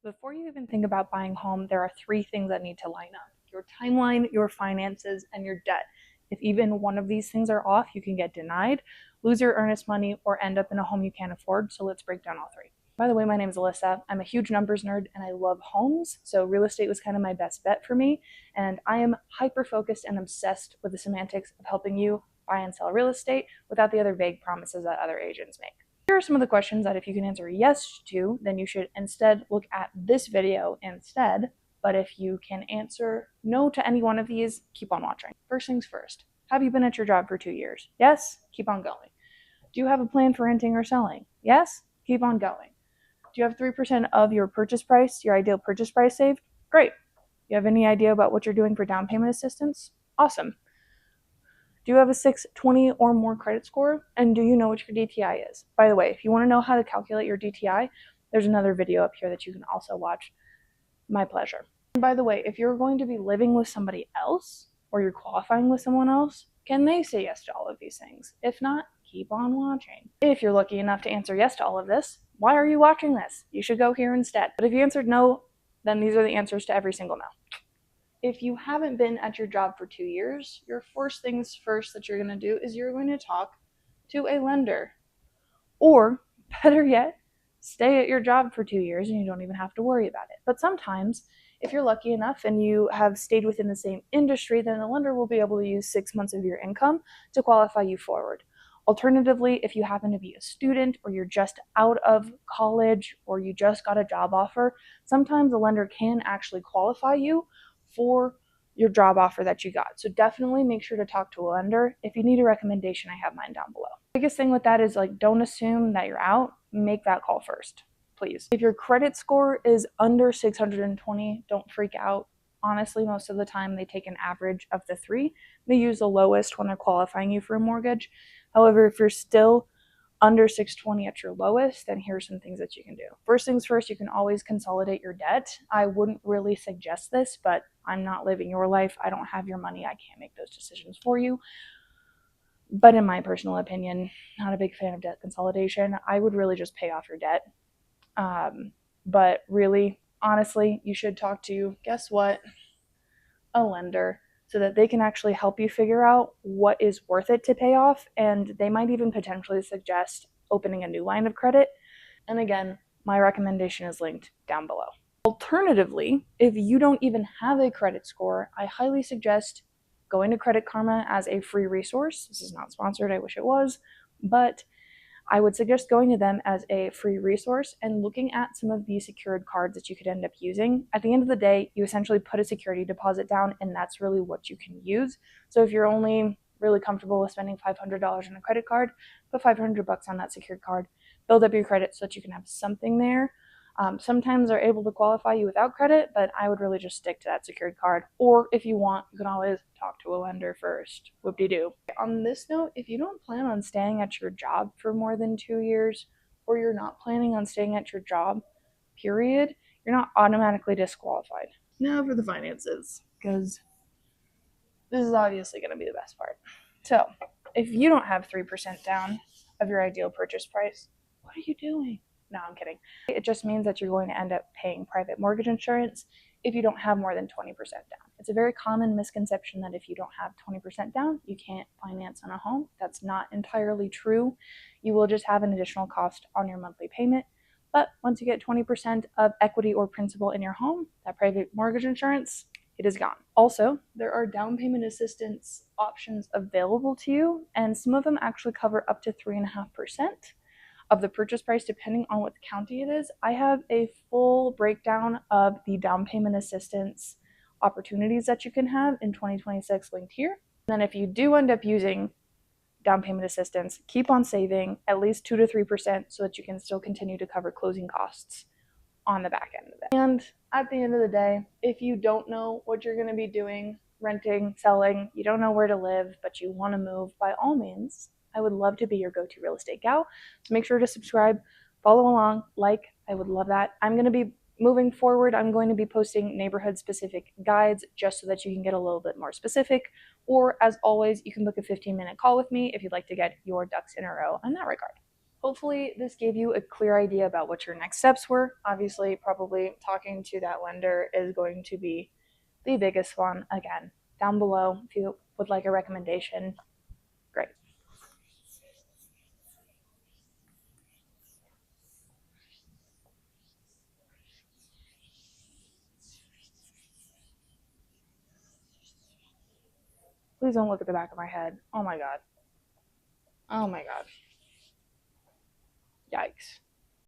Before you even think about buying a home, there are three things that need to line up: your timeline, your finances, and your debt. If even one of these things are off, you can get denied, lose your earnest money, or end up in a home you can't afford. So let's break down all three. By the way, my name is Alyssa. I'm a huge numbers nerd and I love homes. So real estate was kind of my best bet for me. And I am hyper focused and obsessed with the semantics of helping you buy and sell real estate without the other vague promises that other agents make. Here are some of the questions that if you can answer yes to, then you should instead look at this video instead. But if you can answer no to any one of these, keep on watching. First things first, have you been at your job for 2 years? Yes? Keep on going. Do you have a plan for renting or selling? Yes? Keep on going. Do you have 3% of your purchase price, your ideal purchase price saved? Great. Do you have any idea about what you're doing for down payment assistance? Awesome. Do you have a 620 or more credit score? And do you know what your DTI is? By the way, if you want to know how to calculate your DTI, there's another video up here that you can also watch. My pleasure. And by the way, if you're going to be living with somebody else or you're qualifying with someone else, can they say yes to all of these things? If not, keep on watching. If you're lucky enough to answer yes to all of this, why are you watching this? You should go here instead. But if you answered no, then these are the answers to every single no. If you haven't been at your job for 2 years, your first things first that you're going to do is you're going to talk to a lender. Or, better yet, stay at your job for 2 years and you don't even have to worry about it. But sometimes, if you're lucky enough and you have stayed within the same industry, then a lender will be able to use 6 months of your income to qualify you forward. Alternatively, if you happen to be a student or you're just out of college or you just got a job offer, sometimes a lender can actually qualify you for your job offer that you got. So definitely make sure to talk to a lender. If you need a recommendation, I have mine down below. Biggest thing with that is don't assume that you're out. Make that call first, please. If your credit score is under 620, don't freak out. Honestly, most of the time they take an average of the three. They use the lowest when they're qualifying you for a mortgage. However, if you're still under 620 at your lowest, then here's some things that you can do. First things first, you can always consolidate your debt. I wouldn't really suggest this, but I'm not living your life. I don't have your money. I can't make those decisions for you. But in my personal opinion, not a big fan of debt consolidation. I would really just pay off your debt. But really, honestly, you should talk to, guess what? A lender, so that they can actually help you figure out what is worth it to pay off, and they might even potentially suggest opening a new line of credit. And again, my recommendation is linked down below. Alternatively, if you don't even have a credit score, I highly suggest going to Credit Karma as a free resource. This is not sponsored, I wish it was, but I would suggest going to them as a free resource and looking at some of the secured cards that you could end up using. At the end of the day, you essentially put a security deposit down and that's really what you can use. So if you're only really comfortable with spending $500 on a credit card, put $500 on that secured card, build up your credit so that you can have something there. Sometimes they're able to qualify you without credit, but I would really just stick to that secured card. Or if you want, you can always talk to a lender first. Whoop-de-doo. On this note, if you don't plan on staying at your job for more than 2 years, or you're not planning on staying at your job, period, you're not automatically disqualified. Now for the finances, because this is obviously going to be the best part. So, if you don't have 3% down of your ideal purchase price, what are you doing? No, I'm kidding. It just means that you're going to end up paying private mortgage insurance if you don't have more than 20% down. It's a very common misconception that if you don't have 20% down, you can't finance on a home. That's not entirely true. You will just have an additional cost on your monthly payment. But once you get 20% of equity or principal in your home, that private mortgage insurance, it is gone. Also, there are down payment assistance options available to you, and some of them actually cover up to 3.5% of the purchase price, depending on what county it is. I have a full breakdown of the down payment assistance opportunities that you can have in 2026 linked here. And then if you do end up using down payment assistance, keep on saving at least 2 to 3% so that you can still continue to cover closing costs on the back end of it. And at the end of the day, if you don't know what you're going to be doing, renting, selling, you don't know where to live, but you want to move, by all means, I would love to be your go-to real estate gal. So make sure to subscribe, follow along, like. I would love that. I'm going to be moving forward. I'm going to be posting neighborhood-specific guides just so that you can get a little bit more specific. Or as always, you can book a 15-minute call with me if you'd like to get your ducks in a row in that regard. hopefully this gave you a clear idea about what your next steps were. Obviously, probably talking to that lender is going to be the biggest one. Again, down below, if you would like a recommendation, great. Please don't look at the back of my head. Oh my god. Oh my god. Yikes.